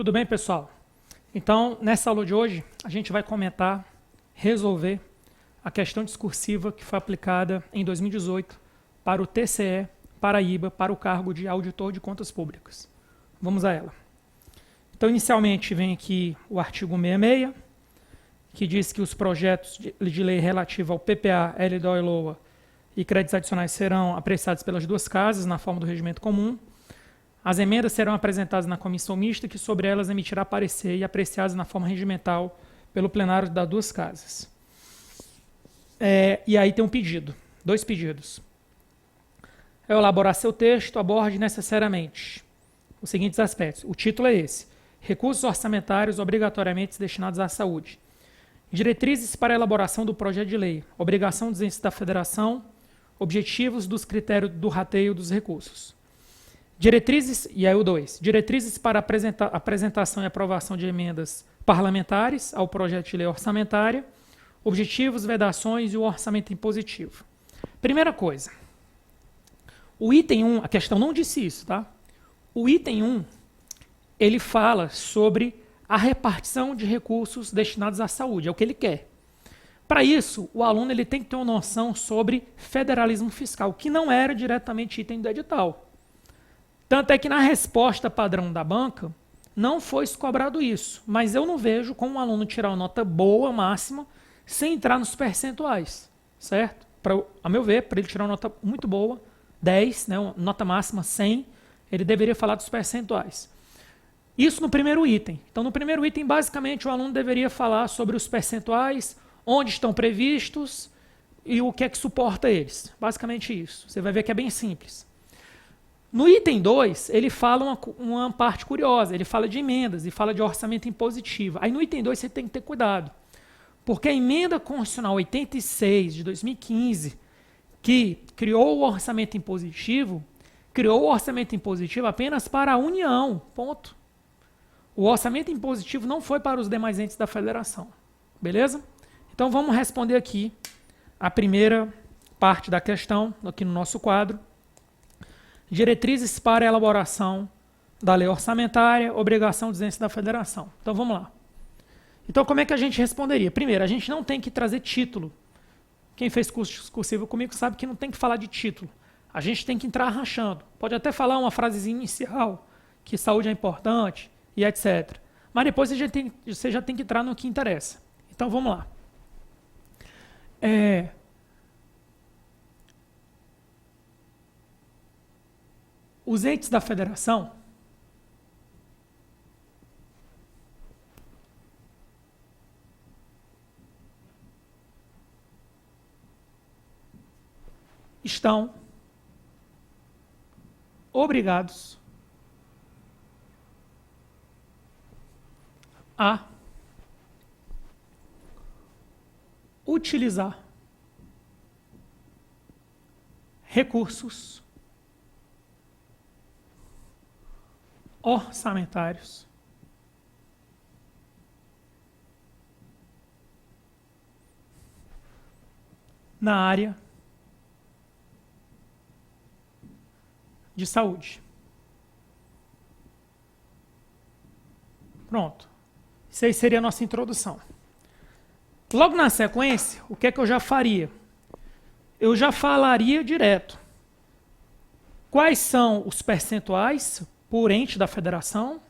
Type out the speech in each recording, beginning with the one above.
Tudo bem, pessoal? Então, nessa aula de hoje, a gente vai comentar, resolver a questão discursiva que foi aplicada em 2018 para o TCE Paraíba, para o cargo de Auditor de Contas Públicas. Vamos a ela. Então, inicialmente, vem aqui o artigo 66, que diz que os projetos de lei relativos ao PPA, LDO e LOA e créditos adicionais serão apreciados pelas duas casas na forma do regimento comum. As emendas serão apresentadas na comissão mista, que sobre elas emitirá parecer e apreciadas na forma regimental pelo plenário das duas casas. E aí tem um pedido, dois pedidos. É elaborar seu texto, aborde necessariamente os seguintes aspectos. O título é esse: recursos orçamentários obrigatoriamente destinados à saúde. Diretrizes para a elaboração do projeto de lei. Obrigação dos entes da federação. Objetivos dos critérios do rateio dos recursos. Diretrizes, e aí o 2, diretrizes para apresentação e aprovação de emendas parlamentares ao projeto de lei orçamentária, objetivos, vedações e o orçamento impositivo. Primeira coisa, o item 1, a questão não disse isso, tá? O item 1, ele fala sobre a repartição de recursos destinados à saúde, é o que ele quer. Para isso, o aluno ele tem que ter uma noção sobre federalismo fiscal, que não era diretamente item do edital. Tanto é que na resposta padrão da banca, não foi cobrado isso. Mas eu não vejo como um aluno tirar uma nota boa, máxima, sem entrar nos percentuais. Certo? A meu ver, para ele tirar uma nota muito boa, 10, né, uma nota máxima 100, ele deveria falar dos percentuais. Isso no primeiro item. Então, no primeiro item, basicamente, o aluno deveria falar sobre os percentuais, onde estão previstos e o que é que suporta eles. Basicamente isso. Você vai ver que é bem simples. No item 2, ele fala uma parte curiosa, ele fala de emendas e fala de orçamento impositivo. Aí no item 2 você tem que ter cuidado, porque a emenda constitucional 86 de 2015, que criou o orçamento impositivo apenas para a União, ponto. O orçamento impositivo não foi para os demais entes da federação, beleza? Então vamos responder aqui a primeira parte da questão, aqui no nosso quadro. Diretrizes para a elaboração da lei orçamentária, obrigação dos entes da federação. Então vamos lá. Então como é que a gente responderia? Primeiro, a gente não tem que trazer título. Quem fez curso discursivo comigo sabe que não tem que falar de título. A gente tem que entrar rachando. Pode até falar uma frasezinha inicial, que saúde é importante e etc. Mas depois você já tem que entrar no que interessa. Então vamos lá. Os entes da federação estão obrigados a utilizar recursos orçamentários na área de saúde. Pronto. Isso aí seria a nossa introdução. Logo na sequência, o que é que eu já faria? Eu já falaria direto. Quais são os percentuais por ente da federação,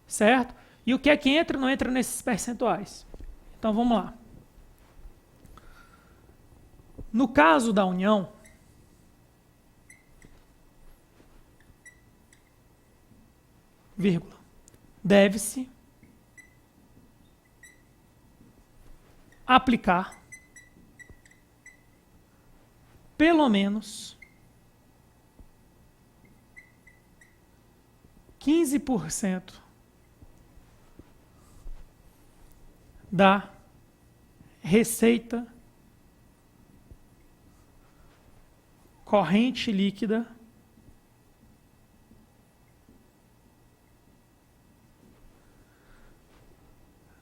certo? E o que é que entra ou não entra nesses percentuais? Então vamos lá. No caso da União, vírgula, deve-se aplicar pelo menos 15% da receita corrente líquida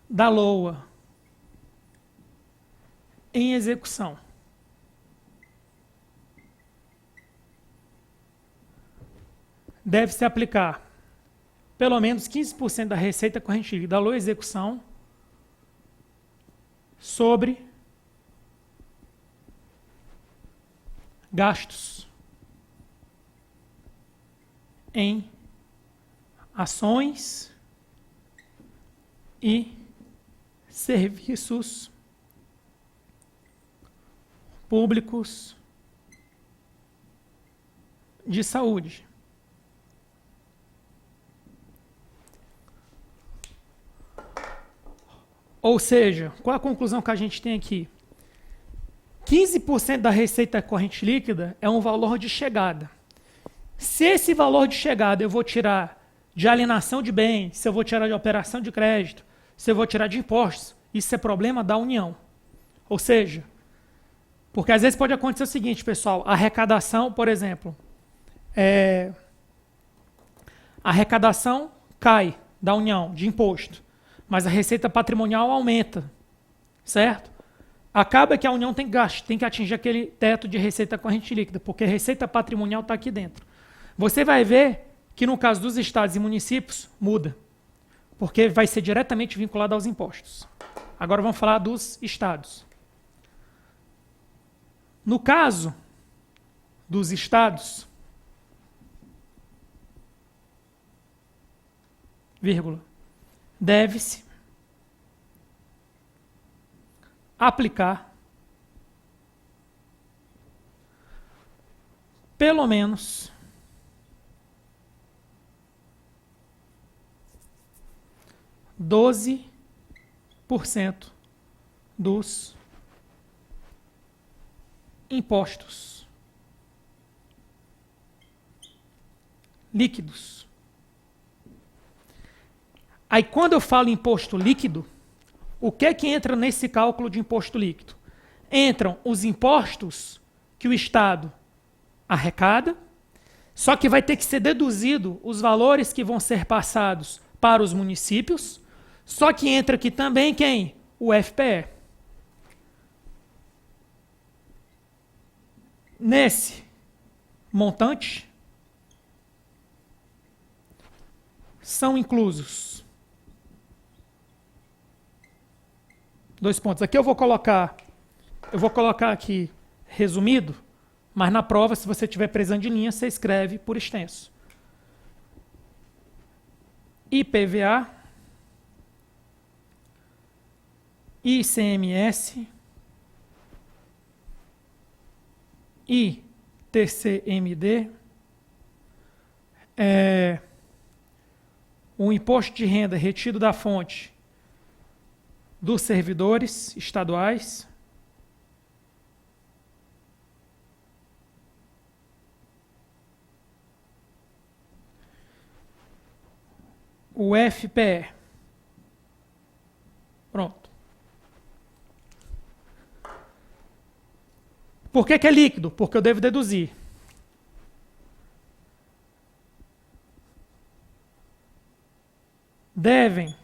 da LOA em execução. Deve-se aplicar pelo menos 15% da receita corrente líquida da LOA execução sobre gastos em ações e serviços públicos de saúde. Ou seja, qual a conclusão que a gente tem aqui? 15% da receita corrente líquida é um valor de chegada. Se esse valor de chegada eu vou tirar de alienação de bens, se eu vou tirar de operação de crédito, se eu vou tirar de impostos, isso é problema da União. Ou seja, porque às vezes pode acontecer o seguinte, pessoal, a arrecadação, por exemplo, a arrecadação cai da União de imposto, mas a receita patrimonial aumenta, certo? Acaba que a União tem que atingir aquele teto de receita corrente líquida, porque a receita patrimonial está aqui dentro. Você vai ver que no caso dos estados e municípios, muda, porque vai ser diretamente vinculado aos impostos. Agora vamos falar dos estados. No caso dos estados, vírgula, deve-se aplicar pelo menos 12% dos impostos líquidos. Aí quando eu falo imposto líquido, o que é que entra nesse cálculo de imposto líquido? Entram os impostos que o Estado arrecada, só que vai ter que ser deduzido os valores que vão ser passados para os municípios, só que entra aqui também quem? O FPE. Nesse montante são inclusos dois pontos. Aqui eu vou colocar aqui resumido, mas na prova, se você estiver precisando de linha, você escreve por extenso. IPVA, ICMS, ITCMD, o imposto de renda retido da fonte dos servidores estaduais, o FPE. Pronto. Por que é líquido? Porque eu devo deduzir. Devem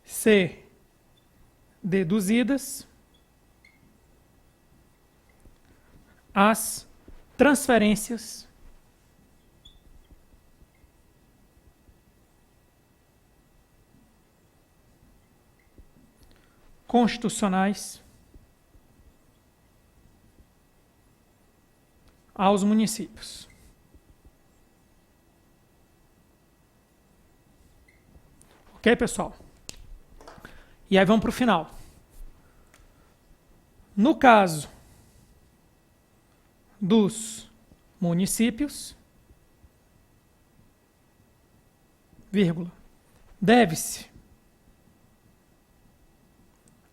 ser deduzidas as transferências constitucionais aos municípios. Ok, pessoal? E aí vamos para o final. No caso dos municípios, vírgula, deve-se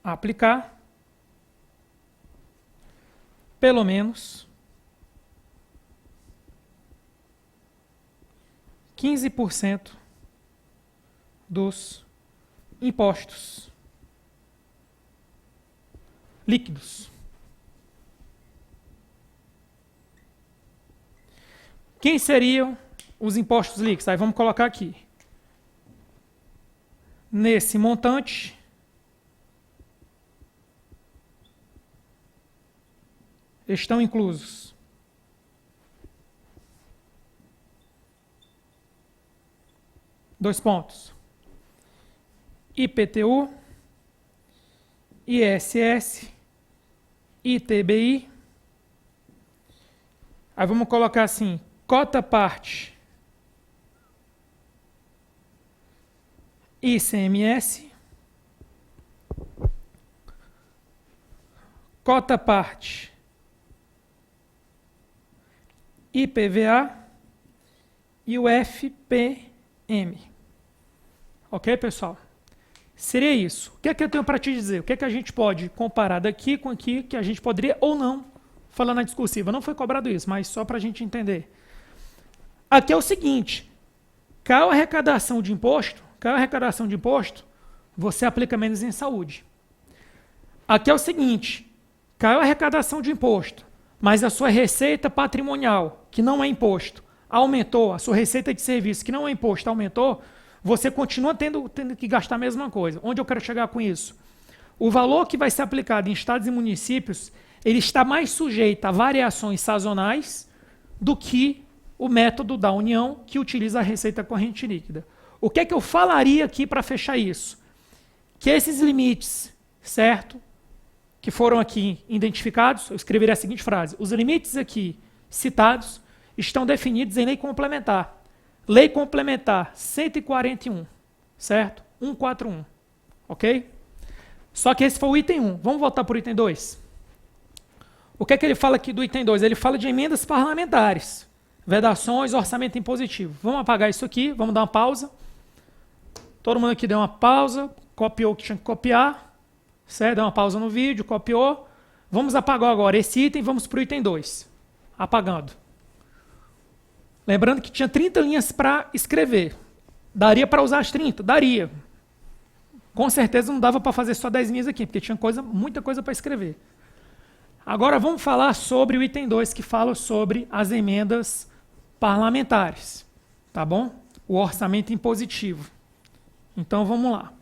aplicar pelo menos 15% dos impostos líquidos. Quem seriam os impostos líquidos? Aí vamos colocar aqui. Nesse montante, estão inclusos Dois pontos. IPTU, ISS, ITBI. Aí vamos colocar assim, cota parte ICMS, cota parte IPVA e o FPM. Ok, pessoal? Seria isso. O que é que eu tenho para te dizer? O que é que a gente pode comparar daqui com aqui que a gente poderia ou não falar na discursiva? Não foi cobrado isso, mas só para a gente entender. Aqui é o seguinte, caiu a arrecadação de imposto, você aplica menos em saúde. Aqui é o seguinte, caiu a arrecadação de imposto, mas a sua receita patrimonial, que não é imposto, aumentou, a sua receita de serviço, que não é imposto, aumentou, você continua tendo que gastar a mesma coisa. Onde eu quero chegar com isso? O valor que vai ser aplicado em estados e municípios, ele está mais sujeito a variações sazonais do que o método da União, que utiliza a receita corrente líquida. O que é que eu falaria aqui para fechar isso? Que esses limites, certo? Que foram aqui identificados, eu escreveria a seguinte frase: os limites aqui citados estão definidos em lei complementar. Lei complementar 141, certo? 141, ok? Só que esse foi o item 1. Vamos voltar para o item 2. O que é que ele fala aqui do item 2? Ele fala de emendas parlamentares, vedações, orçamento impositivo. Vamos apagar isso aqui, vamos dar uma pausa. Todo mundo aqui deu uma pausa, copiou o que tinha que copiar, certo? Deu uma pausa no vídeo, copiou. Vamos apagar agora esse item, vamos para o item 2. Apagando. Lembrando que tinha 30 linhas para escrever. Daria para usar as 30? Daria. Com certeza não dava para fazer só 10 linhas aqui, porque tinha muita coisa para escrever. Agora vamos falar sobre o item 2, que fala sobre as emendas parlamentares. Tá bom? O orçamento impositivo. Então vamos lá.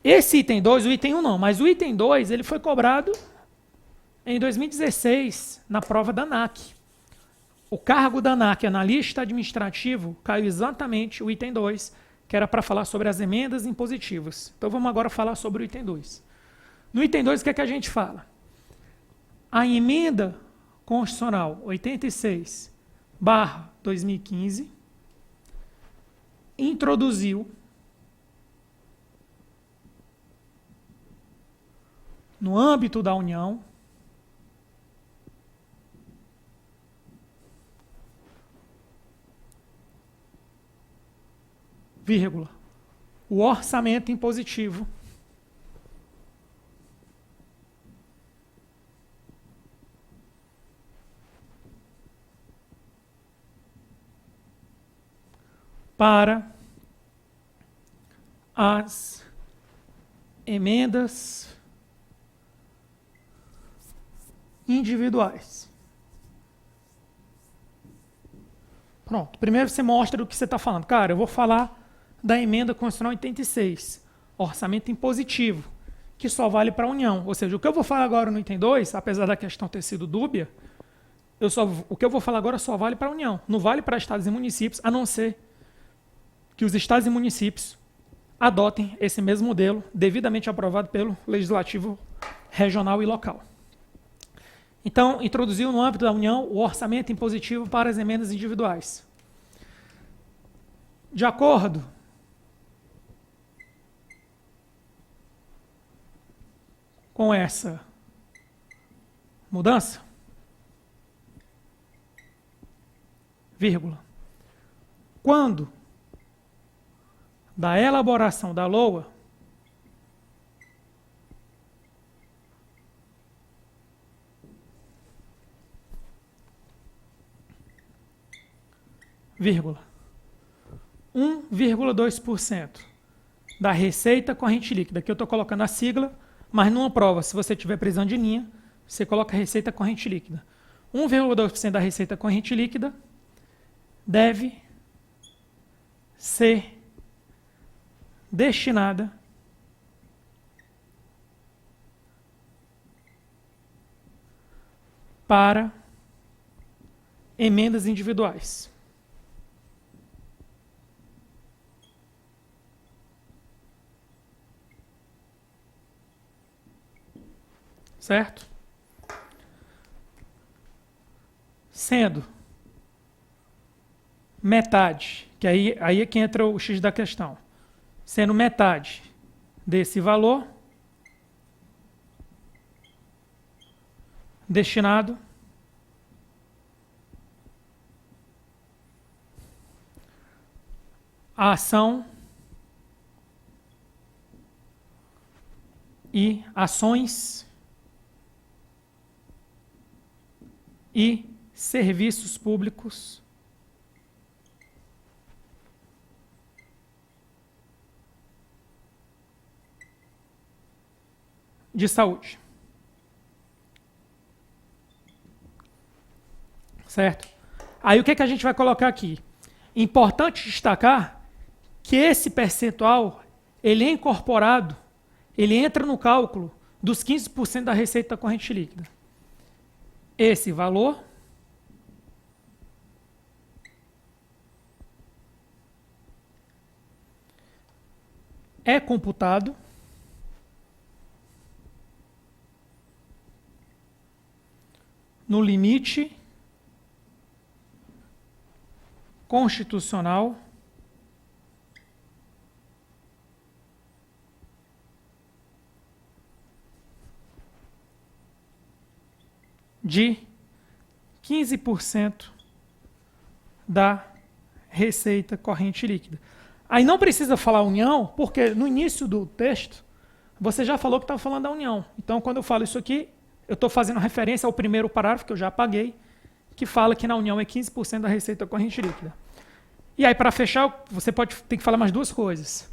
Esse item 2, o item 1 não, mas o item 2 ele foi cobrado em 2016 na prova da ANAC. O cargo da ANAC, analista administrativo, caiu exatamente o item 2, que era para falar sobre as emendas impositivas. Então vamos agora falar sobre o item 2. No item 2, o que é que a gente fala? A emenda constitucional 86/2015 introduziu no âmbito da União vírgula, o orçamento impositivo para as emendas individuais. Pronto. Primeiro você mostra o que você está falando. Cara, eu vou falar da emenda constitucional 86, orçamento impositivo, que só vale para a União. Ou seja, o que eu vou falar agora no item 2, apesar da questão ter sido dúbia, o que eu vou falar agora só vale para a União. Não vale para estados e municípios, a não ser que os estados e municípios adotem esse mesmo modelo, devidamente aprovado pelo Legislativo regional e local. Então, introduziu no âmbito da União o orçamento impositivo para as emendas individuais. De acordo com essa mudança, vírgula, quando da elaboração da LOA, vírgula, 1,2% da receita corrente líquida, que eu estou colocando a sigla, mas numa prova, se você tiver prisão de linha, você coloca receita corrente líquida. 1,2% da receita corrente líquida deve ser destinada para emendas individuais. certo? Sendo metade, que aí é que entra o X da questão, sendo metade desse valor destinado à ação e ações e serviços públicos de saúde. Certo? Aí o que a gente vai colocar aqui? Importante destacar que esse percentual, ele é incorporado, ele entra no cálculo dos 15% da receita corrente líquida. Esse valor é computado no limite constitucional de 15% da receita corrente líquida. Aí não precisa falar união, porque no início do texto você já falou que estava falando da união. Então, quando eu falo isso aqui, eu estou fazendo referência ao primeiro parágrafo que eu já apaguei, que fala que na união é 15% da receita corrente líquida. E aí, para fechar, você tem que falar mais duas coisas.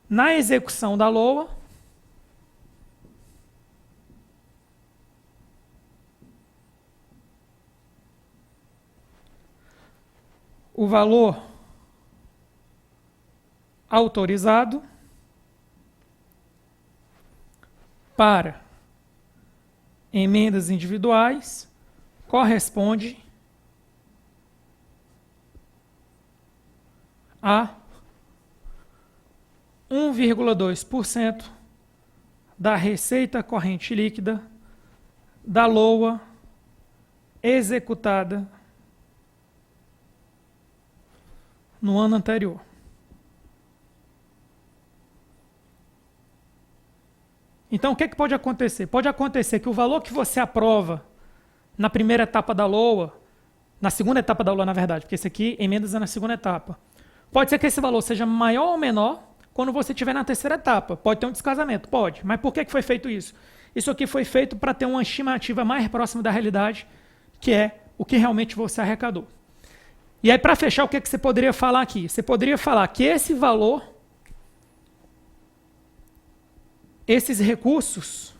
Na execução da LOA, o valor autorizado para emendas individuais corresponde a 1,2% da receita corrente líquida da LOA executada no ano anterior. Então, o que pode acontecer? Pode acontecer que o valor que você aprova na primeira etapa da LOA, na segunda etapa da LOA, na verdade, porque esse aqui, emendas é na segunda etapa. Pode ser que esse valor seja maior ou menor quando você estiver na terceira etapa. Pode ter um descasamento, pode. Mas por que foi feito isso? Isso aqui foi feito para ter uma estimativa mais próxima da realidade, que é o que realmente você arrecadou. E aí, para fechar, o que você poderia falar aqui? Você poderia falar que esse valor, esses recursos,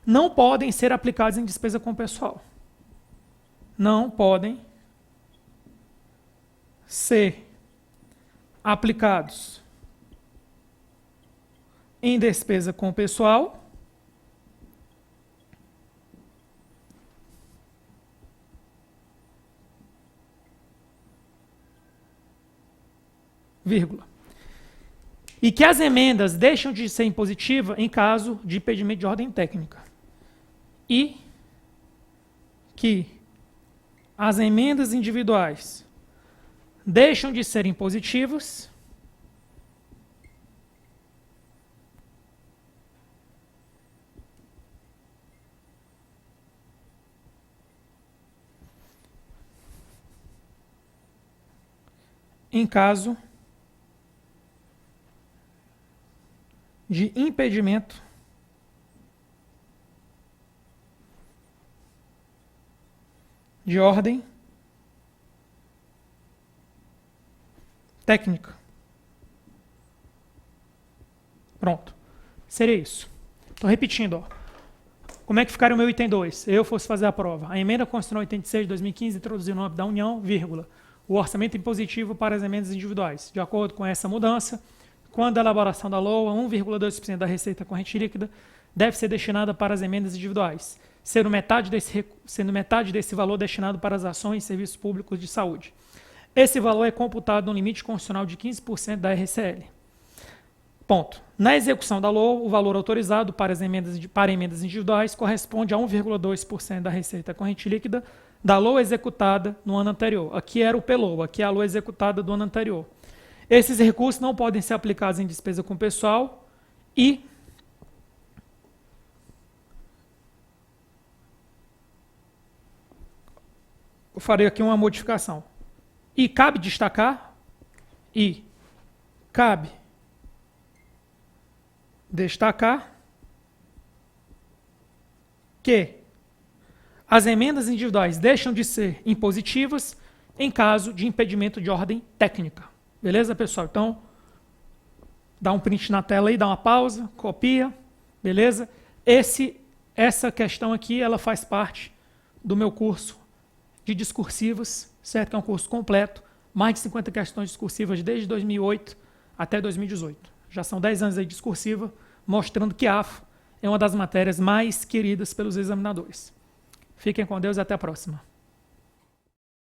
não podem ser aplicados em despesa com pessoal. Não podem ser aplicados em despesa com pessoal vírgula. E que as emendas deixam de ser impositivas em caso de impedimento de ordem técnica. E que as emendas individuais deixam de ser impositivas em caso de impedimento de ordem técnica. Pronto. Seria isso. Estou repetindo. Ó. Como é que ficaria o meu item 2? Eu fosse fazer a prova. A emenda constitucional 86 de 2015 introduziu no âmbito da União, vírgula, o orçamento impositivo para as emendas individuais. De acordo com essa mudança, quando a elaboração da LOA, 1,2% da receita corrente líquida deve ser destinada para as emendas individuais, sendo metade desse valor destinado para as ações e serviços públicos de saúde. Esse valor é computado no limite constitucional de 15% da RCL. Ponto. Na execução da LOA, o valor autorizado para emendas individuais corresponde a 1,2% da receita corrente líquida da LOA executada no ano anterior. Aqui era o PLOA, aqui é a LOA executada do ano anterior. Esses recursos não podem ser aplicados em despesa com pessoal e eu farei aqui uma modificação. E cabe destacar que as emendas individuais deixam de ser impositivas em caso de impedimento de ordem técnica. Beleza, pessoal? Então, dá um print na tela aí, dá uma pausa, copia, beleza? Essa questão aqui, ela faz parte do meu curso de discursivas, certo? Que é um curso completo, mais de 50 questões discursivas desde 2008 até 2018. Já são 10 anos aí de discursiva, mostrando que AFO é uma das matérias mais queridas pelos examinadores. Fiquem com Deus e até a próxima.